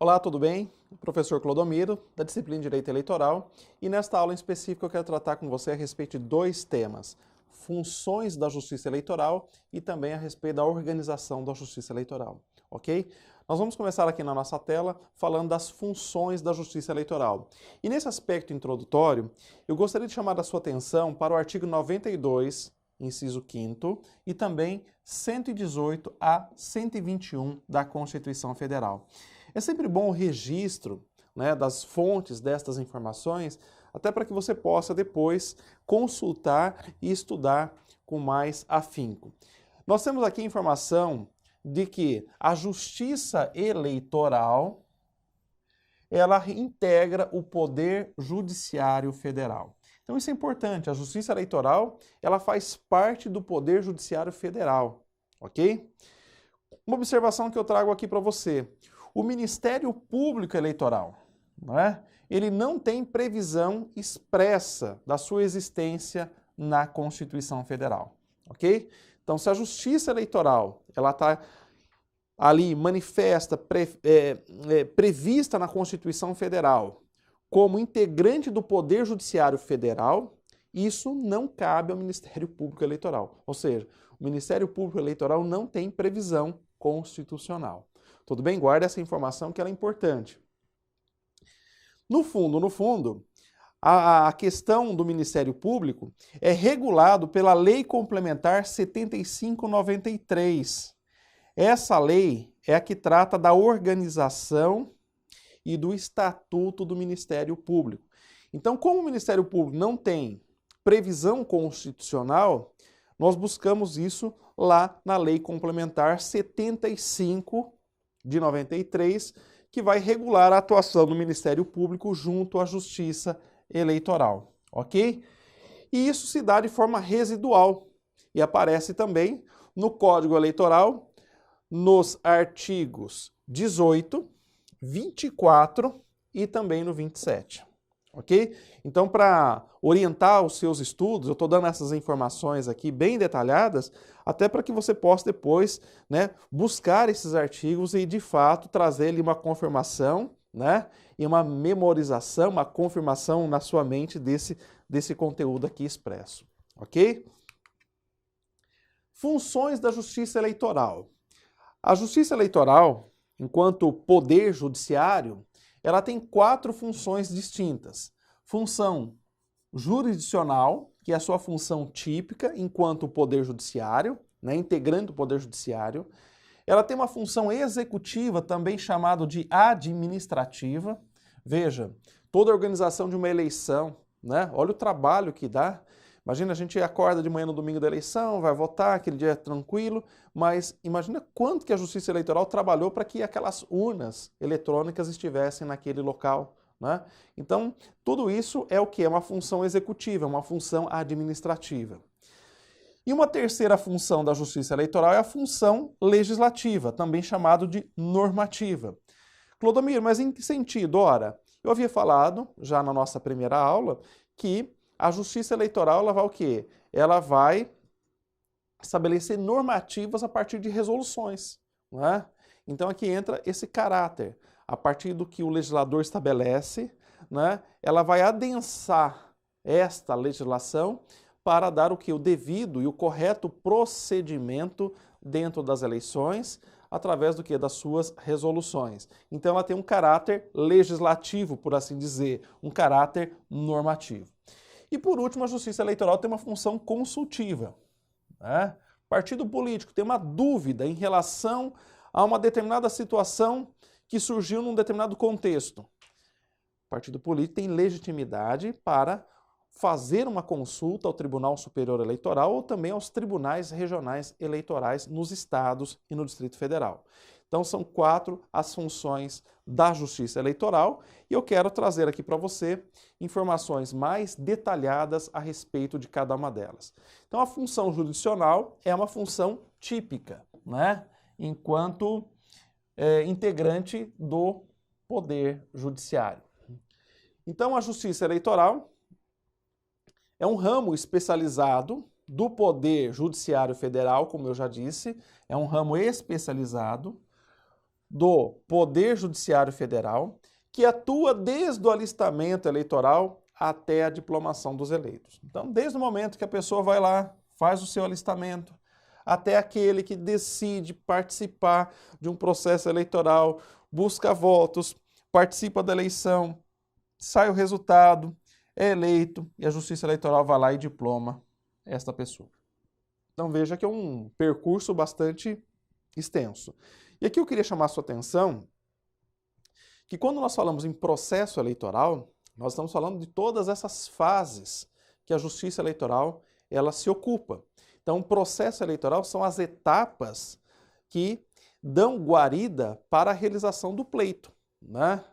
Olá, tudo bem? Professor Clodomiro, da disciplina de Direito Eleitoral, e nesta aula em específico eu quero tratar com você a respeito de dois temas: funções da Justiça Eleitoral e também a respeito da organização da Justiça Eleitoral, ok? Nós vamos começar aqui na nossa tela falando das funções da Justiça Eleitoral. E nesse aspecto introdutório, eu gostaria de chamar a sua atenção para o artigo 92, inciso 5º, e também 118 a 121 da Constituição Federal. É sempre bom o registro, das fontes destas informações, até para que você possa depois consultar e estudar com mais afinco. Nós temos aqui informação de que a Justiça Eleitoral, ela integra o Poder Judiciário Federal. Então isso é importante, a Justiça Eleitoral, ela faz parte do Poder Judiciário Federal, ok? Uma observação que eu trago aqui para você: o Ministério Público Eleitoral, ele não tem previsão expressa da sua existência na Constituição Federal, ok? Então, se a Justiça Eleitoral ela está ali manifesta, prevista na Constituição Federal como integrante do Poder Judiciário Federal, isso não cabe ao Ministério Público Eleitoral. Ou seja, o Ministério Público Eleitoral não tem previsão constitucional. Tudo bem? Guarda essa informação que ela é importante. No fundo, a questão do Ministério Público é regulado pela Lei Complementar 7593. Essa lei é a que trata da organização e do estatuto do Ministério Público. Então, como o Ministério Público não tem previsão constitucional, nós buscamos isso lá na Lei Complementar 75 de 93, que vai regular a atuação do Ministério Público junto à Justiça Eleitoral, ok? E isso se dá de forma residual e aparece também no Código Eleitoral, nos artigos 18, 24 e também no 27, ok? Então, para orientar os seus estudos, eu estou dando essas informações aqui bem detalhadas, até para que você possa depois buscar esses artigos e, de fato, trazer-lhe uma confirmação, e uma memorização, uma confirmação na sua mente desse conteúdo aqui expresso, ok? Funções da Justiça Eleitoral. A Justiça Eleitoral, enquanto poder judiciário, ela tem 4 funções distintas. Função jurisdicional, que é a sua função típica enquanto poder judiciário, integrando o poder judiciário. Ela tem uma função executiva, também chamada de administrativa. Veja, toda a organização de uma eleição, olha o trabalho que dá. Imagina, a gente acorda de manhã no domingo da eleição, vai votar, aquele dia é tranquilo, mas imagina quanto que a Justiça Eleitoral trabalhou para que aquelas urnas eletrônicas estivessem naquele local. Então, tudo isso é o que? É uma função executiva, uma função administrativa. E uma terceira função da Justiça Eleitoral é a função legislativa, também chamado de normativa. Clodomiro, mas em que sentido? Ora, eu havia falado, já na nossa primeira aula, que a Justiça Eleitoral ela vai o quê? Ela vai estabelecer normativas a partir de resoluções. Então aqui entra esse caráter. A partir do que o legislador estabelece, ela vai adensar esta legislação para dar o que? O devido e o correto procedimento dentro das eleições, através do que? Das suas resoluções. Então ela tem um caráter legislativo, por assim dizer, um caráter normativo. E por último, a Justiça Eleitoral tem uma função consultiva. Partido político tem uma dúvida em relação a uma determinada situação que surgiu num determinado contexto. O partido político tem legitimidade para fazer uma consulta ao Tribunal Superior Eleitoral ou também aos tribunais regionais eleitorais nos estados e no Distrito Federal. Então são 4 as funções da Justiça Eleitoral e eu quero trazer aqui para você informações mais detalhadas a respeito de cada uma delas. Então a função jurisdicional é uma função típica, enquanto integrante do Poder Judiciário. Então a Justiça Eleitoral é um ramo especializado do Poder Judiciário Federal, como eu já disse, é um ramo especializado do Poder Judiciário Federal, que atua desde o alistamento eleitoral até a diplomação dos eleitos. Então, desde o momento que a pessoa vai lá, faz o seu alistamento, até aquele que decide participar de um processo eleitoral, busca votos, participa da eleição, sai o resultado, é eleito e a Justiça Eleitoral vai lá e diploma esta pessoa. Então veja que é um percurso bastante extenso. E aqui eu queria chamar a sua atenção que quando nós falamos em processo eleitoral, nós estamos falando de todas essas fases que a Justiça Eleitoral ela se ocupa. Então, o processo eleitoral são as etapas que dão guarida para a realização do pleito, né?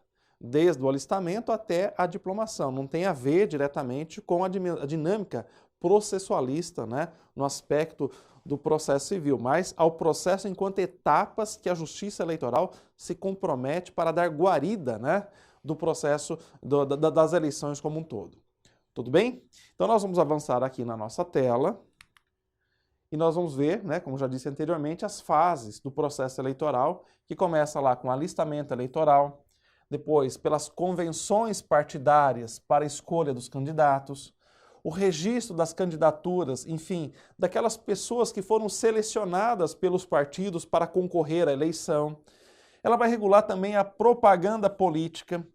Desde o alistamento até a diplomação. Não tem a ver diretamente com a dinâmica processualista, né? No aspecto do processo civil, mas ao processo enquanto etapas que a Justiça Eleitoral se compromete para dar guarida, né? Do processo das eleições como um todo. Tudo bem? Então nós vamos avançar aqui na nossa tela e nós vamos ver, né, como já disse anteriormente, as fases do processo eleitoral, que começa lá com o alistamento eleitoral, depois pelas convenções partidárias para a escolha dos candidatos, o registro das candidaturas, enfim, daquelas pessoas que foram selecionadas pelos partidos para concorrer à eleição. Ela vai regular também a propaganda política,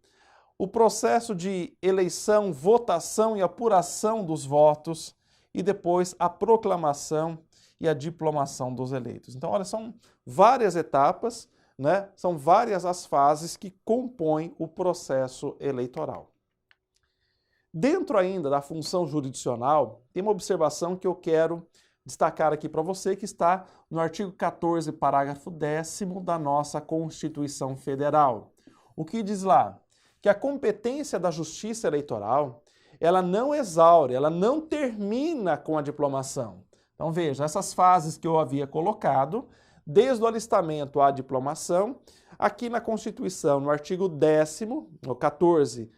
o processo de eleição, votação e apuração dos votos e depois a proclamação e a diplomação dos eleitos. Então, olha, são várias etapas, né? São várias as fases que compõem o processo eleitoral. Dentro ainda da função jurisdicional, tem uma observação que eu quero destacar aqui para você, que está no artigo 14, parágrafo 10º da nossa Constituição Federal. O que diz lá? Que a competência da Justiça Eleitoral, ela não exaure, ela não termina com a diplomação. Então veja, essas fases que eu havia colocado, desde o alistamento à diplomação, aqui na Constituição, no artigo 10º, no 14,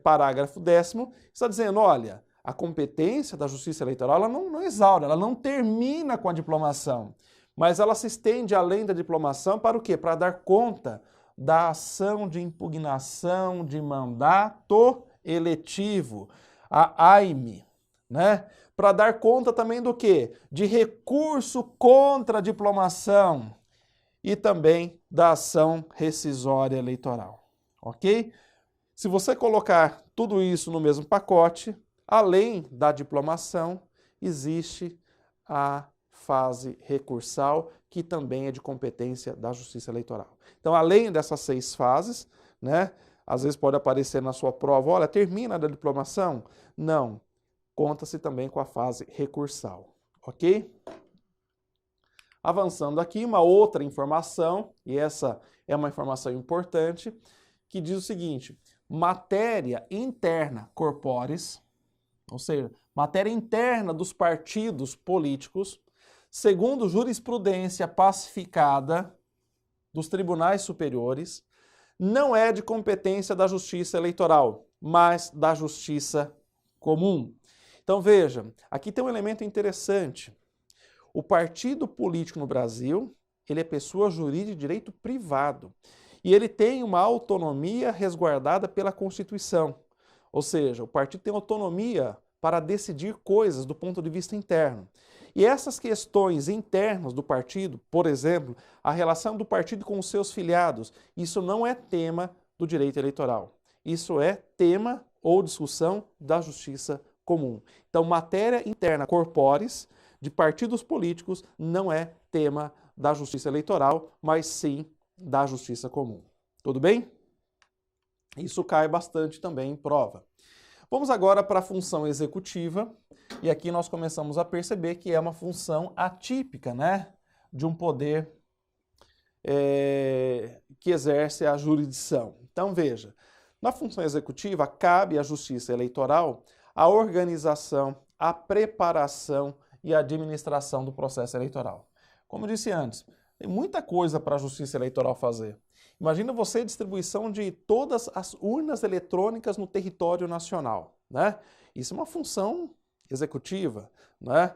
parágrafo 10º, está dizendo, olha, a competência da Justiça Eleitoral ela não exaure, ela não termina com a diplomação, mas ela se estende além da diplomação para o quê? Para dar conta da ação de impugnação de mandato eletivo, a AIME, né? Para dar conta também do quê? De recurso contra a diplomação e também da ação rescisória eleitoral, ok? Se você colocar tudo isso no mesmo pacote, além da diplomação, existe a fase recursal, que também é de competência da Justiça Eleitoral. Então, além dessas 6 fases, né, às vezes pode aparecer na sua prova, olha, termina a diplomação? Não, conta-se também com a fase recursal, ok? Avançando aqui, uma outra informação, e essa é uma informação importante, que diz o seguinte, matéria interna corporis, ou seja, matéria interna dos partidos políticos, segundo jurisprudência pacificada dos tribunais superiores, não é de competência da Justiça Eleitoral, mas da Justiça Comum. Então veja, aqui tem um elemento interessante. O partido político no Brasil, ele é pessoa jurídica de direito privado. E ele tem uma autonomia resguardada pela Constituição. Ou seja, o partido tem autonomia para decidir coisas do ponto de vista interno. E essas questões internas do partido, por exemplo, a relação do partido com os seus filiados, isso não é tema do direito eleitoral. Isso é tema ou discussão da Justiça Comum. Então, matéria interna corporis de partidos políticos não é tema da Justiça Eleitoral, mas sim da Justiça Comum. Tudo bem? Isso cai bastante também em prova. Vamos agora para a função executiva, e aqui nós começamos a perceber que é uma função atípica, né, de um poder que exerce a jurisdição. Então veja, na função executiva cabe à Justiça Eleitoral a organização, a preparação e a administração do processo eleitoral. Como eu disse antes, tem muita coisa para a Justiça Eleitoral fazer. Imagina você a distribuição de todas as urnas eletrônicas no território nacional, né? Isso é uma função executiva, né?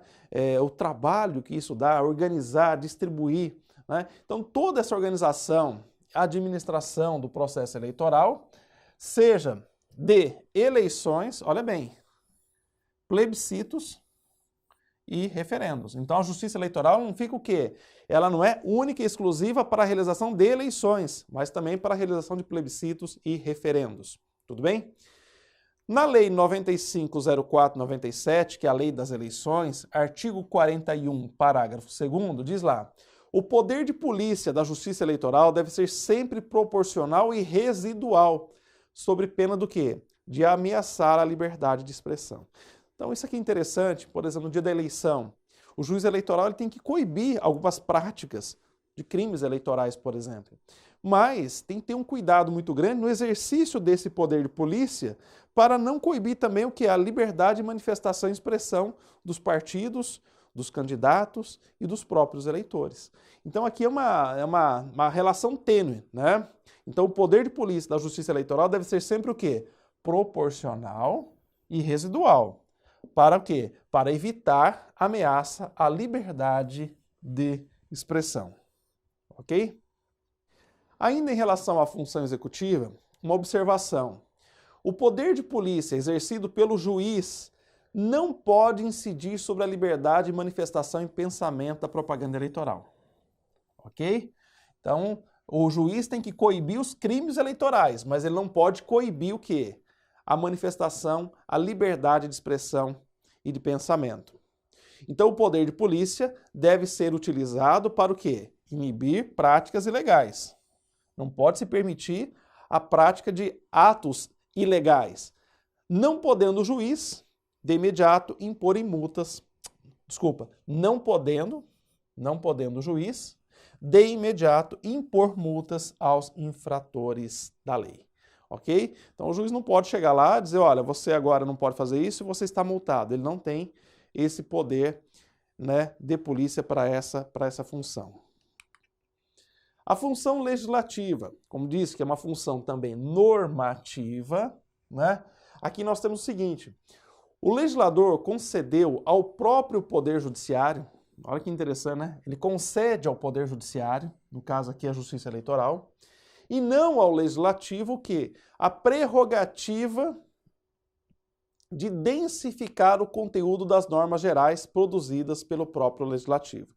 O trabalho que isso dá, organizar, distribuir, né? Então toda essa organização, administração do processo eleitoral, seja de eleições, olha bem, plebiscitos e referendos. Então a Justiça Eleitoral não fica o quê? Ela não é única e exclusiva para a realização de eleições, mas também para a realização de plebiscitos e referendos. Tudo bem? Na Lei 9504/97, que é a Lei das Eleições, artigo 41, parágrafo 2º, diz lá: o poder de polícia da Justiça Eleitoral deve ser sempre proporcional e residual, sob pena do quê? De ameaçar a liberdade de expressão. Então isso aqui é interessante, por exemplo, no dia da eleição, o juiz eleitoral ele tem que coibir algumas práticas de crimes eleitorais, por exemplo. Mas tem que ter um cuidado muito grande no exercício desse poder de polícia para não coibir também o que é a liberdade de manifestação e expressão dos partidos, dos candidatos e dos próprios eleitores. Então aqui é uma relação tênue, né? Então o poder de polícia da Justiça Eleitoral deve ser sempre o quê? Proporcional e residual. Para o quê? Para evitar ameaça à liberdade de expressão. Ok? Ainda em relação à função executiva, uma observação. O poder de polícia exercido pelo juiz não pode incidir sobre a liberdade de manifestação e pensamento da propaganda eleitoral. Ok? Então, o juiz tem que coibir os crimes eleitorais, mas ele não pode coibir o quê? A manifestação, a liberdade de expressão e de pensamento. Então, o poder de polícia deve ser utilizado para o quê? Inibir práticas ilegais. Não pode se permitir a prática de atos ilegais, não podendo o juiz, de imediato, impor em multas, não podendo o juiz, de imediato, impor multas aos infratores da lei. Ok? Então o juiz não pode chegar lá e dizer, olha, você agora não pode fazer isso e você está multado. Ele não tem esse poder, né, de polícia para essa função. A função legislativa, como disse, que é uma função também normativa, né? Aqui nós temos o seguinte, o legislador concedeu ao próprio Poder Judiciário, olha que interessante, né? Ele concede ao Poder Judiciário, no caso aqui a Justiça Eleitoral, e não ao Legislativo o quê? A prerrogativa de densificar o conteúdo das normas gerais produzidas pelo próprio Legislativo.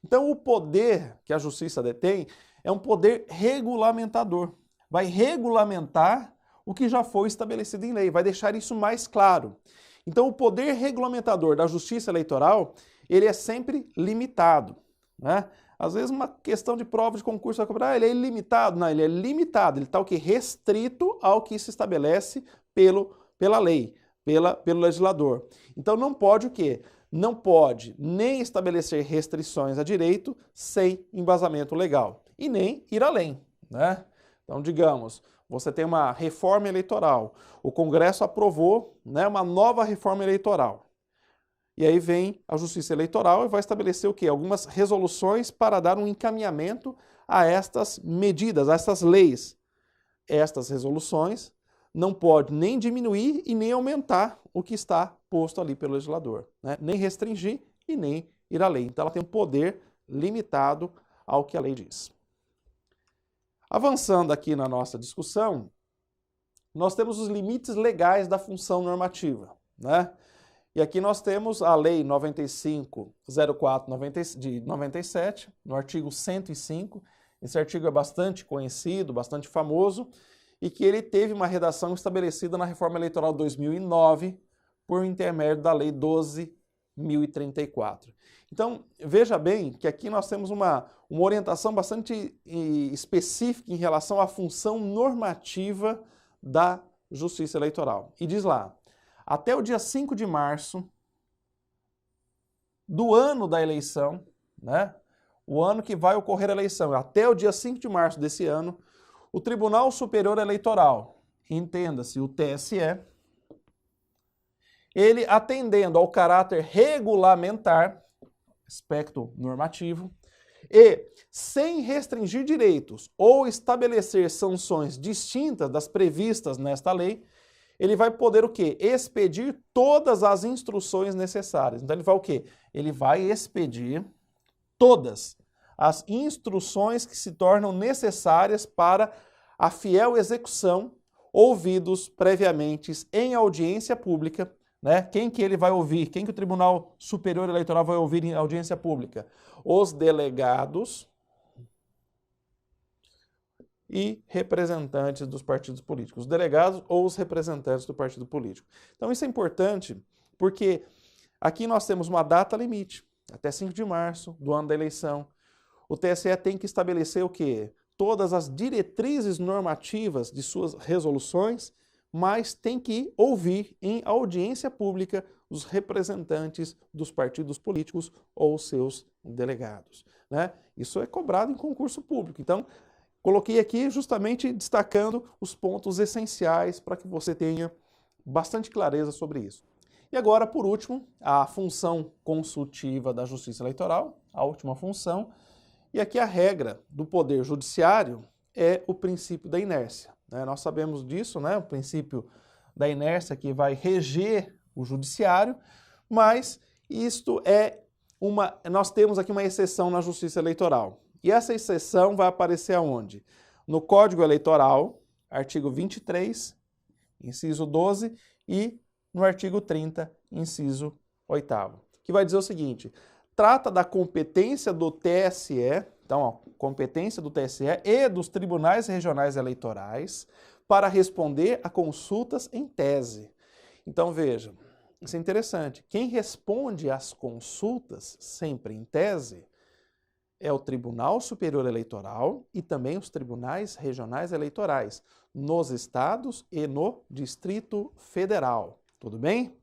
Então o poder que a Justiça detém é um poder regulamentador. Vai regulamentar o que já foi estabelecido em lei, vai deixar isso mais claro. Então o poder regulamentador da Justiça Eleitoral, ele é sempre limitado, né? Às vezes uma questão de prova de concurso vai cobrar, ele é ilimitado? Não, ele é limitado, ele está o quê? Restrito ao que se estabelece pela lei, pelo legislador. Então não pode o quê? Não pode nem estabelecer restrições a direito sem embasamento legal e nem ir além, né? Então, digamos, você tem uma reforma eleitoral, o Congresso aprovou, né, uma nova reforma eleitoral. E aí vem a Justiça Eleitoral e vai estabelecer o quê? Algumas resoluções para dar um encaminhamento a estas medidas, a estas leis. Estas resoluções não podem nem diminuir e nem aumentar o que está posto ali pelo legislador, né? Nem restringir e nem ir além. Então ela tem um poder limitado ao que a lei diz. Avançando aqui na nossa discussão, nós temos os limites legais da função normativa, né? E aqui nós temos a Lei 9504 de 97, no artigo 105. Esse artigo é bastante conhecido, bastante famoso, e que ele teve uma redação estabelecida na Reforma Eleitoral 2009, por intermédio da Lei 12.034. Então, veja bem que aqui nós temos uma orientação bastante específica em relação à função normativa da Justiça Eleitoral. E diz lá, até o dia 5 de março do ano da eleição, né? O ano que vai ocorrer a eleição, até o dia 5 de março desse ano, o Tribunal Superior Eleitoral, entenda-se o TSE, ele atendendo ao caráter regulamentar, aspecto normativo, e sem restringir direitos ou estabelecer sanções distintas das previstas nesta lei, ele vai poder o quê? Expedir todas as instruções necessárias. Então ele vai o quê? Ele vai expedir todas as instruções que se tornam necessárias para a fiel execução, ouvidos previamente em audiência pública, né? Quem que ele vai ouvir? Quem que o Tribunal Superior Eleitoral vai ouvir em audiência pública? Os delegados e representantes dos partidos políticos. Os delegados ou os representantes do partido político. Então isso é importante porque aqui nós temos uma data limite, até 5 de março do ano da eleição. O TSE tem que estabelecer o quê? Todas as diretrizes normativas de suas resoluções, mas tem que ouvir em audiência pública os representantes dos partidos políticos ou seus delegados, né? Isso é cobrado em concurso público. Então, coloquei aqui justamente destacando os pontos essenciais para que você tenha bastante clareza sobre isso. E agora, por último, a função consultiva da Justiça Eleitoral, a última função. E aqui a regra do Poder Judiciário é o princípio da inércia, né? Nós sabemos disso, né? O princípio da inércia que vai reger o Judiciário, mas isto é nós temos aqui uma exceção na Justiça Eleitoral. E essa exceção vai aparecer aonde? No Código Eleitoral, artigo 23, inciso 12, e no artigo 30, inciso 8º, que vai dizer o seguinte: trata da competência do TSE, então, ó, competência do TSE e dos tribunais regionais eleitorais para responder a consultas em tese. Então, veja, isso é interessante. Quem responde às consultas, sempre em tese, é o Tribunal Superior Eleitoral e também os tribunais regionais eleitorais, nos estados e no Distrito Federal. Tudo bem?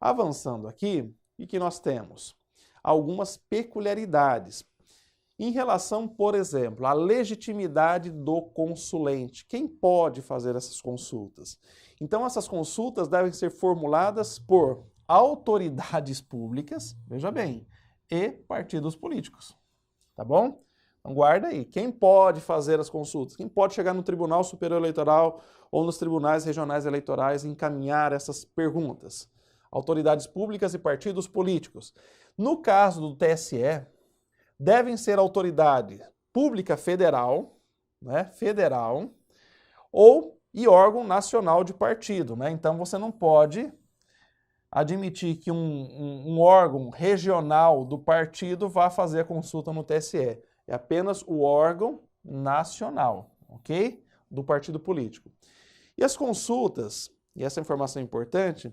Avançando aqui, o que nós temos? Algumas peculiaridades. Em relação, por exemplo, à legitimidade do consulente. Quem pode fazer essas consultas? Então, essas consultas devem ser formuladas por autoridades públicas, veja bem, e partidos políticos. Tá bom? Então, guarda aí. Quem pode fazer as consultas? Quem pode chegar no Tribunal Superior Eleitoral ou nos tribunais regionais eleitorais e encaminhar essas perguntas? Autoridades públicas e partidos políticos. No caso do TSE, devem ser autoridade pública federal, né, federal, e órgão nacional de partido, né? Então você não pode admitir que um órgão regional do partido vá fazer a consulta no TSE. É apenas o órgão nacional, ok? Do partido político. E as consultas, e essa informação é importante,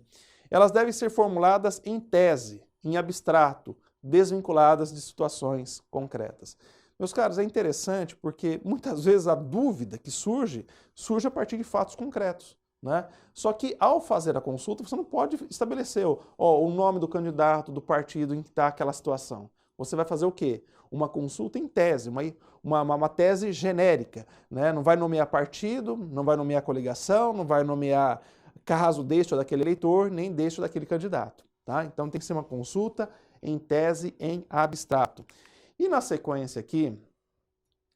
elas devem ser formuladas em tese, em abstrato, desvinculadas de situações concretas. Meus caros, é interessante porque muitas vezes a dúvida que surge a partir de fatos concretos, né? Só que ao fazer a consulta você não pode estabelecer o nome do candidato, do partido em que está aquela situação. Você vai fazer o quê? Uma consulta em tese, uma tese genérica, né? Não vai nomear partido, não vai nomear coligação, não vai nomear caso deste ou daquele eleitor, nem deste ou daquele candidato, tá? Então tem que ser uma consulta em tese, em abstrato. E na sequência aqui,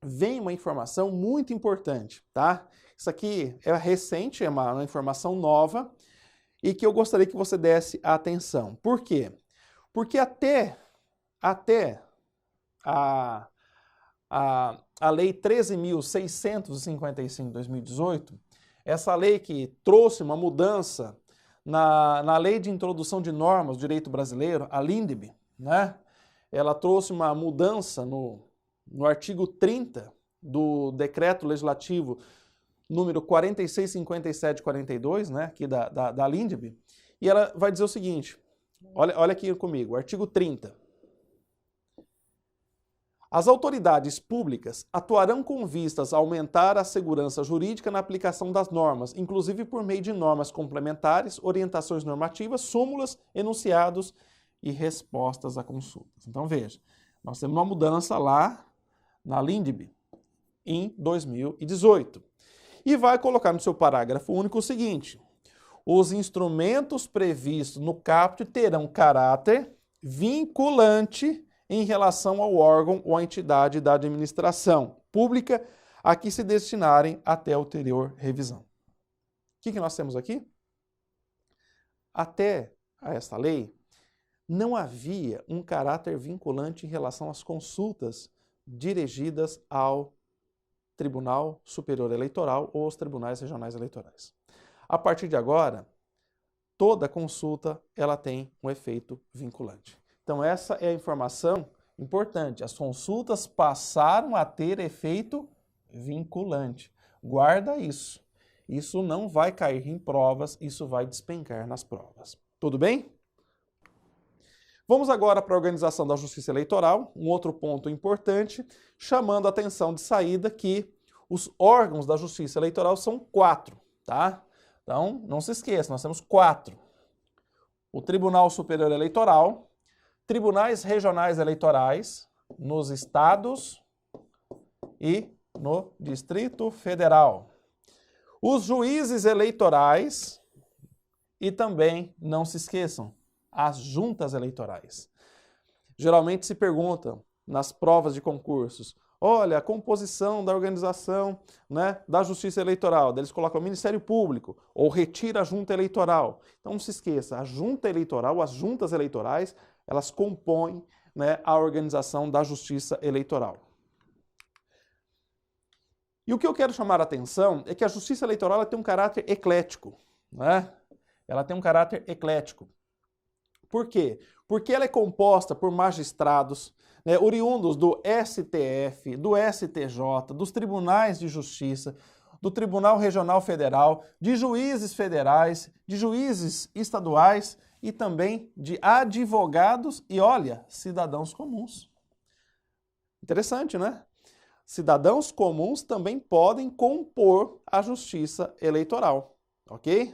vem uma informação muito importante, tá? Isso aqui é recente, é uma informação nova e que eu gostaria que você desse atenção. Por quê? Porque até a Lei 13.655 de 2018, essa lei que trouxe uma mudança na Lei de Introdução de Normas do Direito Brasileiro, a LINDB, né? Ela trouxe uma mudança no artigo 30 do Decreto Legislativo número 4657/42, né, aqui da LINDB, e ela vai dizer o seguinte, olha aqui comigo, artigo 30. As autoridades públicas atuarão com vistas a aumentar a segurança jurídica na aplicação das normas, inclusive por meio de normas complementares, orientações normativas, súmulas, enunciados e respostas a consultas. Então veja, nós temos uma mudança lá na LINDB em 2018. E vai colocar no seu parágrafo único o seguinte: os instrumentos previstos no caput terão caráter vinculante em relação ao órgão ou à entidade da administração pública a que se destinarem até ulterior revisão. O que nós temos aqui? Até a esta lei, não havia um caráter vinculante em relação às consultas dirigidas ao Tribunal Superior Eleitoral ou aos tribunais regionais eleitorais. A partir de agora, toda consulta ela tem um efeito vinculante. Então essa é a informação importante. As consultas passaram a ter efeito vinculante. Guarda isso. Isso não vai cair em provas, isso vai despencar nas provas. Tudo bem? Vamos agora para a organização da Justiça Eleitoral, um outro ponto importante, chamando a atenção de saída que os órgãos da Justiça Eleitoral são 4, tá? Então, não se esqueça, nós temos 4. O Tribunal Superior Eleitoral, tribunais regionais eleitorais nos estados e no Distrito Federal. Os juízes eleitorais e também, não se esqueçam, as juntas eleitorais. Geralmente se pergunta nas provas de concursos, olha, a composição da organização, né, da Justiça Eleitoral, eles colocam o Ministério Público ou retira a junta eleitoral. Então não se esqueça, a junta eleitoral, as juntas eleitorais, elas compõem, né, a organização da Justiça Eleitoral. E o que eu quero chamar a atenção é que a Justiça Eleitoral ela tem um caráter eclético, né? Ela tem um caráter eclético. Por quê? Porque ela é composta por magistrados, né, oriundos do STF, do STJ, dos tribunais de justiça, do Tribunal Regional Federal, de juízes federais, de juízes estaduais e também de advogados e, olha, cidadãos comuns. Interessante, né? Cidadãos comuns também podem compor a Justiça Eleitoral, ok?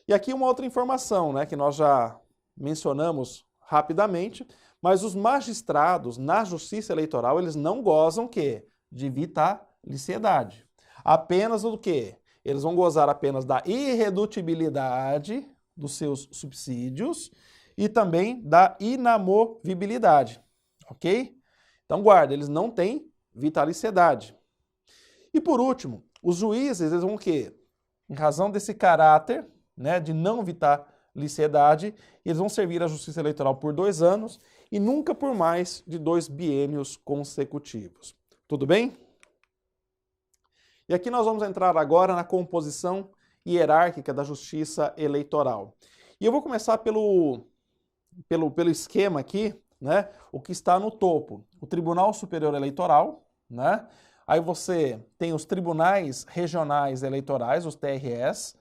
E aqui uma outra informação, né, que nós já mencionamos rapidamente, mas os magistrados na Justiça Eleitoral, eles não gozam de vitaliciedade. Apenas do quê? Eles vão gozar apenas da irredutibilidade dos seus subsídios e também da inamovibilidade, ok? Então guarda, eles não têm vitaliciedade. E por último, os juízes, eles vão o quê? Em razão desse caráter, né, de não vitaliciedade, eles vão servir a Justiça Eleitoral por 2 anos e nunca por mais de 2 biênios consecutivos. Tudo bem? E aqui nós vamos entrar agora na composição hierárquica da Justiça Eleitoral. E eu vou começar pelo esquema aqui, né, o que está no topo, o Tribunal Superior Eleitoral, né? Aí você tem os tribunais regionais eleitorais, os TREs,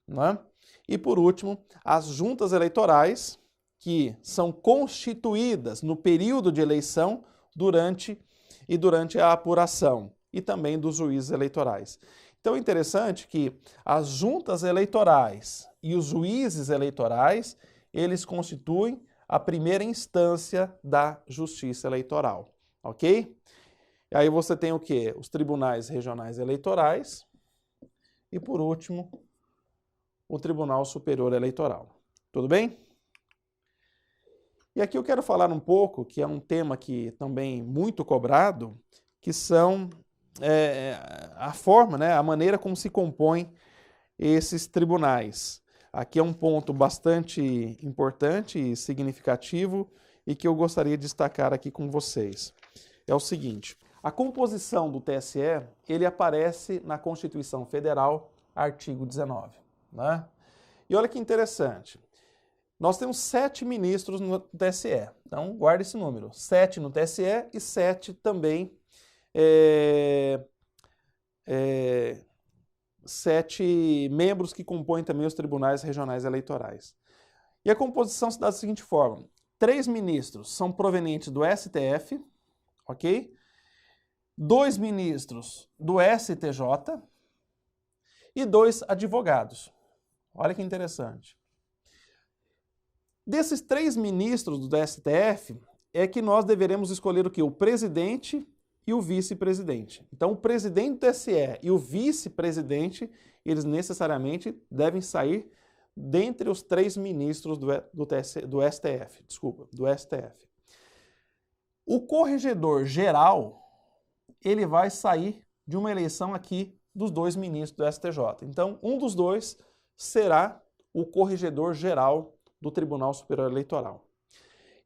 né? E por último, as juntas eleitorais, que são constituídas no período de eleição durante a apuração, e também dos juízes eleitorais. Então é interessante que as juntas eleitorais e os juízes eleitorais, eles constituem a primeira instância da Justiça Eleitoral, ok? E aí você tem o quê? Os tribunais regionais eleitorais e, por último, o Tribunal Superior Eleitoral. Tudo bem? E aqui eu quero falar um pouco, que é um tema que também muito cobrado, que são a forma, né, a maneira como se compõem esses tribunais. Aqui é um ponto bastante importante e significativo e que eu gostaria de destacar aqui com vocês. É o seguinte, a composição do TSE, ele aparece na Constituição Federal, artigo 19. Né? E olha que interessante, nós temos 7 ministros no TSE, então guarda esse número, 7 no TSE e 7 também 7 membros que compõem também os tribunais regionais eleitorais. E a composição se dá da seguinte forma, 3 ministros são provenientes do STF, ok? 2 ministros do STJ e 2 advogados. Olha que interessante. Desses 3 ministros do STF, é que nós deveremos escolher o quê? O presidente e o vice-presidente. Então, o presidente do TSE e o vice-presidente, eles necessariamente devem sair dentre os 3 ministros do STF. O corregedor geral, ele vai sair de uma eleição aqui dos 2 ministros do STJ. Então, um dos 2 será o corregedor geral do Tribunal Superior Eleitoral.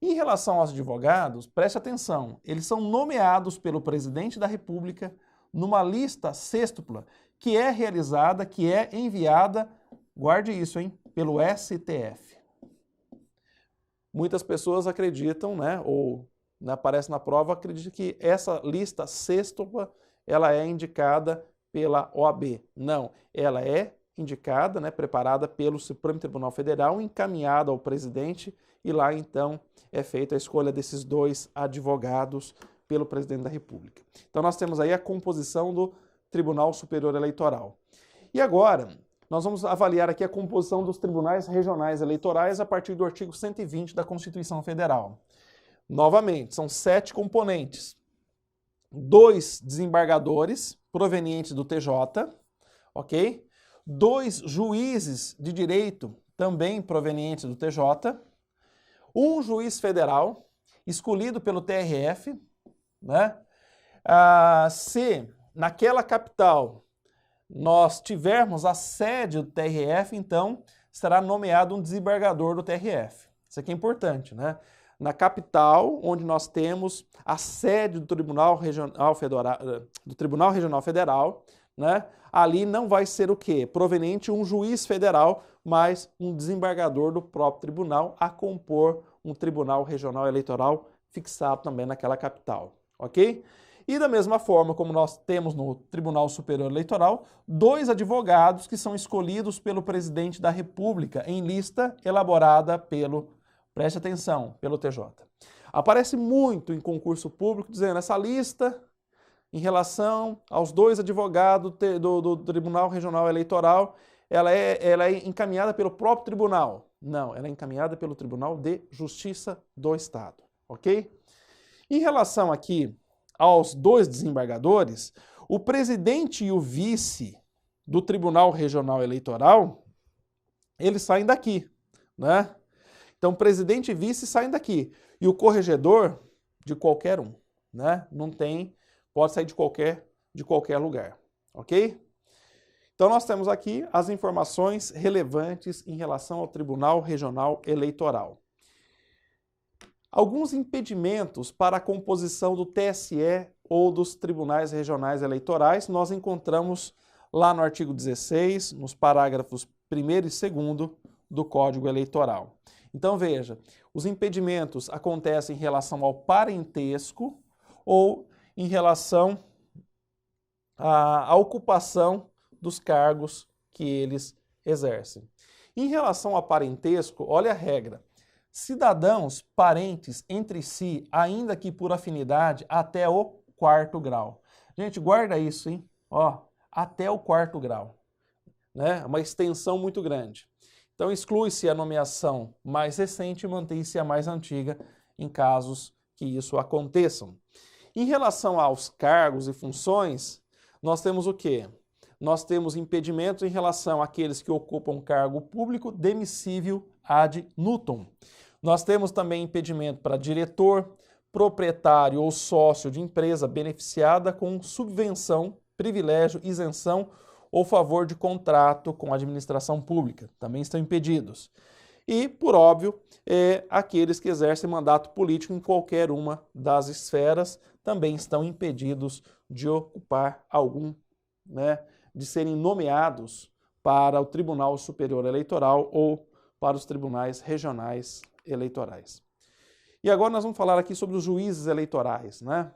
Em relação aos advogados, preste atenção, eles são nomeados pelo presidente da República numa lista sêxtupla que é realizada, que é enviada, guarde isso, hein, pelo STF. Muitas pessoas acreditam, né, ou aparece na prova, acreditam que essa lista sêxtupla ela é indicada pela OAB. Não, ela é indicada, né, preparada pelo Supremo Tribunal Federal, encaminhada ao presidente e lá então é feita a escolha desses 2 advogados pelo presidente da República. Então nós temos aí a composição do Tribunal Superior Eleitoral. E agora nós vamos avaliar aqui a composição dos tribunais regionais eleitorais a partir do artigo 120 da Constituição Federal. Novamente, são 7 componentes. 2 desembargadores provenientes do TJ, ok? 2 juízes de direito também provenientes do TJ, 1 juiz federal escolhido pelo TRF, né? Se naquela capital nós tivermos a sede do TRF, então será nomeado um desembargador do TRF. Isso aqui é importante, né? Na capital, onde nós temos a sede do Tribunal Regional Federal, né? Ali não vai ser o quê? Proveniente um juiz federal, mas um desembargador do próprio tribunal a compor um Tribunal Regional Eleitoral fixado também naquela capital, ok? E da mesma forma como nós temos no Tribunal Superior Eleitoral, 2 advogados que são escolhidos pelo presidente da República em lista elaborada pelo, preste atenção, pelo TJ. Aparece muito em concurso público dizendo essa lista em relação aos 2 advogados do Tribunal Regional Eleitoral, ela é encaminhada pelo próprio tribunal. Não, ela é encaminhada pelo Tribunal de Justiça do Estado, ok? Em relação aqui aos 2 desembargadores, o presidente e o vice do Tribunal Regional Eleitoral, eles saem daqui, né? Então, presidente e vice saem daqui. E o corregedor, de qualquer um, né? Não tem, pode sair de qualquer lugar, ok? Então, nós temos aqui as informações relevantes em relação ao Tribunal Regional Eleitoral. Alguns impedimentos para a composição do TSE ou dos tribunais regionais eleitorais nós encontramos lá no artigo 16, nos parágrafos 1º e 2º do Código Eleitoral. Então veja, os impedimentos acontecem em relação ao parentesco ou em relação à ocupação dos cargos que eles exercem. Em relação ao parentesco, olha a regra. Cidadãos parentes entre si, ainda que por afinidade, até o 4º grau. Gente, guarda isso, hein? Ó, até o 4º grau. Né? Uma extensão muito grande. Então, exclui-se a nomeação mais recente e mantém-se a mais antiga em casos que isso aconteçam. Em relação aos cargos e funções, nós temos o quê? Nós temos impedimentos em relação àqueles que ocupam cargo público demissível ad nutum. Nós temos também impedimento para diretor, proprietário ou sócio de empresa beneficiada com subvenção, privilégio, isenção ou favor de contrato com a administração pública. Também estão impedidos. E, por óbvio, aqueles que exercem mandato político em qualquer uma das esferas também estão impedidos de ocupar algum, né, de serem nomeados para o Tribunal Superior Eleitoral ou para os tribunais regionais eleitorais. E agora nós vamos falar aqui sobre os juízes eleitorais, né?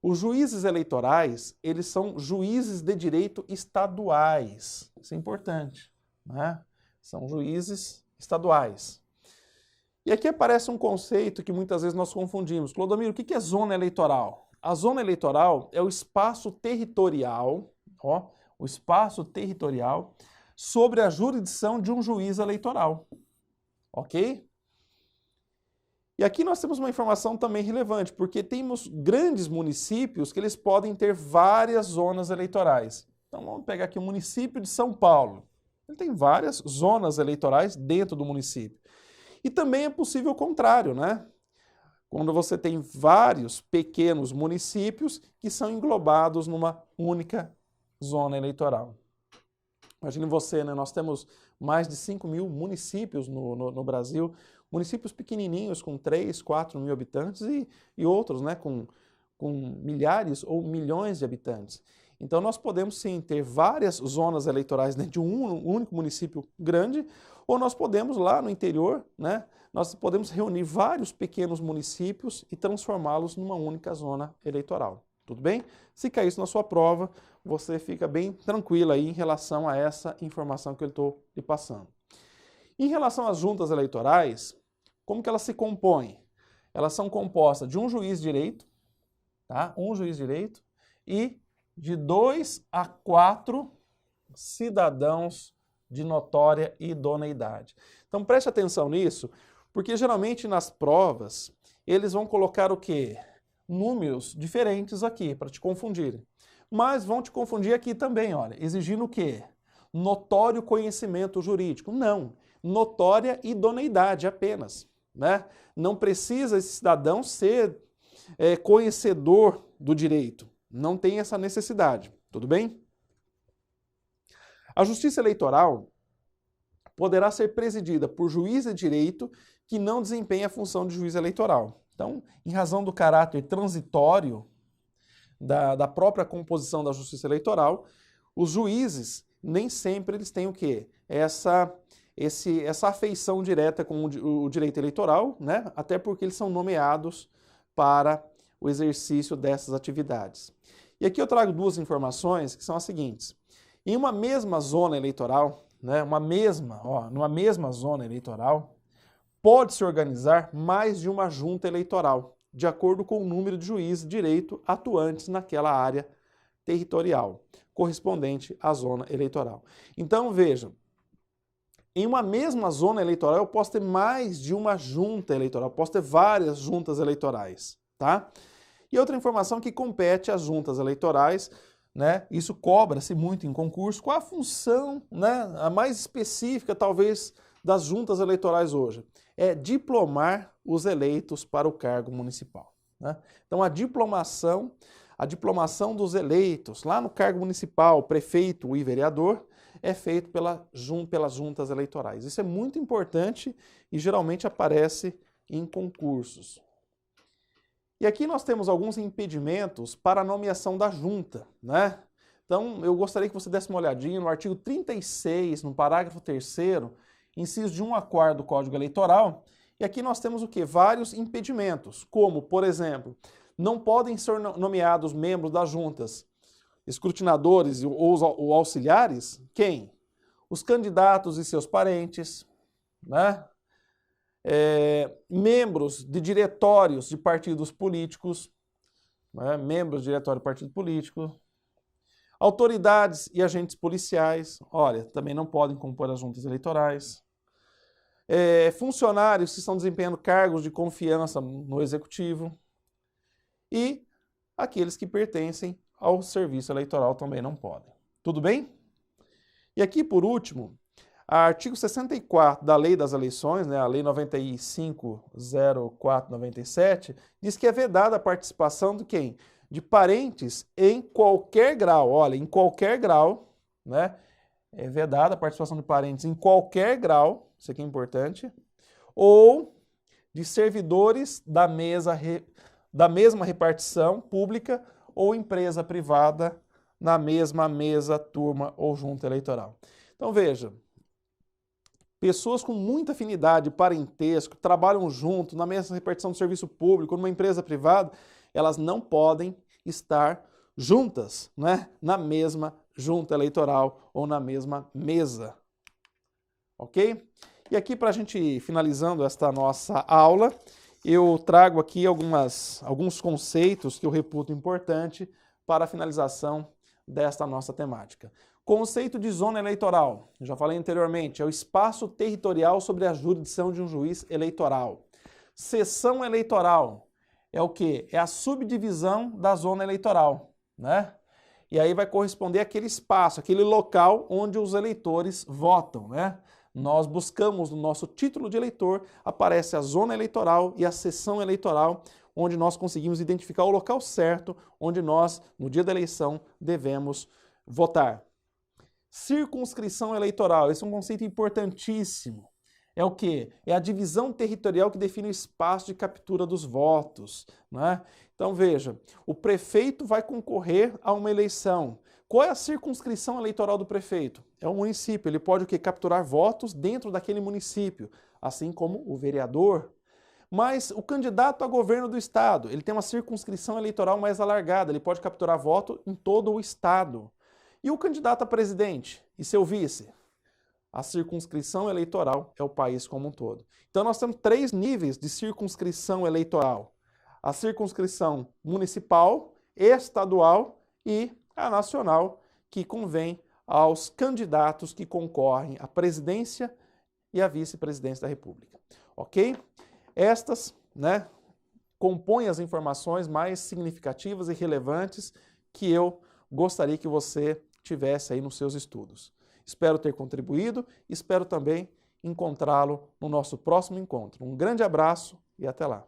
Os juízes eleitorais, eles são juízes de direito estaduais. Isso é importante, né? São juízes estaduais. E aqui aparece um conceito que muitas vezes nós confundimos. Clodomiro, o que é zona eleitoral? A zona eleitoral é o espaço territorial, ó, o espaço territorial sobre a jurisdição de um juiz eleitoral. Ok? E aqui nós temos uma informação também relevante, porque temos grandes municípios que eles podem ter várias zonas eleitorais. Então vamos pegar aqui o município de São Paulo. Ele tem várias zonas eleitorais dentro do município. E também é possível o contrário, né? Quando você tem vários pequenos municípios que são englobados numa única zona eleitoral. Imagine você, né? Nós temos mais de 5.000 municípios no Brasil, municípios pequenininhos com 3, 4 mil habitantes e outros, né, com milhares ou milhões de habitantes. Então nós podemos sim ter várias zonas eleitorais dentro de um único município grande, ou nós podemos lá no interior, né, nós podemos reunir vários pequenos municípios e transformá-los numa única zona eleitoral. Tudo bem? Se cair isso na sua prova, você fica bem tranquilo aí em relação a essa informação que eu estou lhe passando. Em relação às juntas eleitorais, como que elas se compõem? Elas são compostas de um juiz de direito, tá? Um juiz de direito e de 2 a 4 cidadãos de notória idoneidade. Então preste atenção nisso, porque geralmente nas provas eles vão colocar o quê? Números diferentes aqui para te confundirem. Mas vão te confundir aqui também, olha, exigindo o quê? Notório conhecimento jurídico. Não, notória idoneidade apenas, né? Não precisa esse cidadão ser conhecedor do direito. Não tem essa necessidade, tudo bem? A Justiça Eleitoral poderá ser presidida por juiz de direito que não desempenha a função de juiz eleitoral. Então, em razão do caráter transitório da própria composição da Justiça Eleitoral, os juízes nem sempre eles têm o quê? Essa afeição direta com o direito eleitoral, né? Até porque eles são nomeados para o exercício dessas atividades. E aqui eu trago duas informações que são as seguintes. Em uma mesma zona eleitoral, né, numa mesma zona eleitoral, pode-se organizar mais de uma junta eleitoral, de acordo com o número de juízes de direito atuantes naquela área territorial, correspondente à zona eleitoral. Então, veja, em uma mesma zona eleitoral eu posso ter mais de uma junta eleitoral, posso ter várias juntas eleitorais, tá? E outra informação que compete às juntas eleitorais, né, isso cobra-se muito em concurso, qual a função, né, a mais específica talvez das juntas eleitorais hoje? É diplomar os eleitos para o cargo municipal, né? Então a diplomação dos eleitos lá no cargo municipal, prefeito e vereador, é feito pelas juntas eleitorais. Isso é muito importante e geralmente aparece em concursos. E aqui nós temos alguns impedimentos para a nomeação da junta, né? Então eu gostaria que você desse uma olhadinha no artigo 36, no parágrafo 3º, inciso de 1 a 4 do Código Eleitoral, e aqui nós temos o quê? Vários impedimentos, como, por exemplo, não podem ser nomeados membros das juntas escrutinadores ou auxiliares, quem? Os candidatos e seus parentes, né? Membros de diretórios de partidos políticos, né? Membros de diretório de partido político, autoridades e agentes policiais, olha, também não podem compor as juntas eleitorais, funcionários que estão desempenhando cargos de confiança no executivo e aqueles que pertencem ao serviço eleitoral também não podem. Tudo bem? E aqui, por último, artigo 64 da Lei das Eleições, né, a Lei 95.04/97, diz que é vedada a participação de quem? De parentes em qualquer grau. Olha, em qualquer grau, né? É vedada a participação de parentes em qualquer grau, isso aqui é importante, ou de servidores da mesma repartição pública ou empresa privada na mesma mesa, turma ou junta eleitoral. Então veja, pessoas com muita afinidade, parentesco, trabalham junto na mesma repartição do serviço público, numa empresa privada, elas não podem estar juntas, né, na mesma junta eleitoral ou na mesma mesa. Ok? E aqui, para a gente finalizando esta nossa aula, eu trago aqui alguns conceitos que eu reputo importante para a finalização desta nossa temática. Conceito de zona eleitoral, eu já falei anteriormente, é o espaço territorial sobre a jurisdição de um juiz eleitoral. Seção eleitoral é o quê? É a subdivisão da zona eleitoral, né? E aí vai corresponder àquele espaço, aquele local onde os eleitores votam, né? Nós buscamos no nosso título de eleitor, aparece a zona eleitoral e a seção eleitoral, onde nós conseguimos identificar o local certo, onde nós, no dia da eleição, devemos votar. Circunscrição eleitoral, esse é um conceito importantíssimo. é o quê? É a divisão territorial que define o espaço de captura dos votos, né? Então veja, o prefeito vai concorrer a uma eleição. Qual é a circunscrição eleitoral do prefeito? É o município, ele pode o quê? Capturar votos dentro daquele município, assim como o vereador. Mas o candidato a governo do estado, ele tem uma circunscrição eleitoral mais alargada, ele pode capturar voto em todo o estado. E o candidato a presidente e seu vice? A circunscrição eleitoral é o país como um todo. Então nós temos 3 níveis de circunscrição eleitoral. A circunscrição municipal, estadual e a nacional, que convém aos candidatos que concorrem à presidência e à vice-presidência da República. Ok? Estas, né, compõem as informações mais significativas e relevantes que eu gostaria que você tivesse aí nos seus estudos. Espero ter contribuído, espero também encontrá-lo no nosso próximo encontro. Um grande abraço e até lá!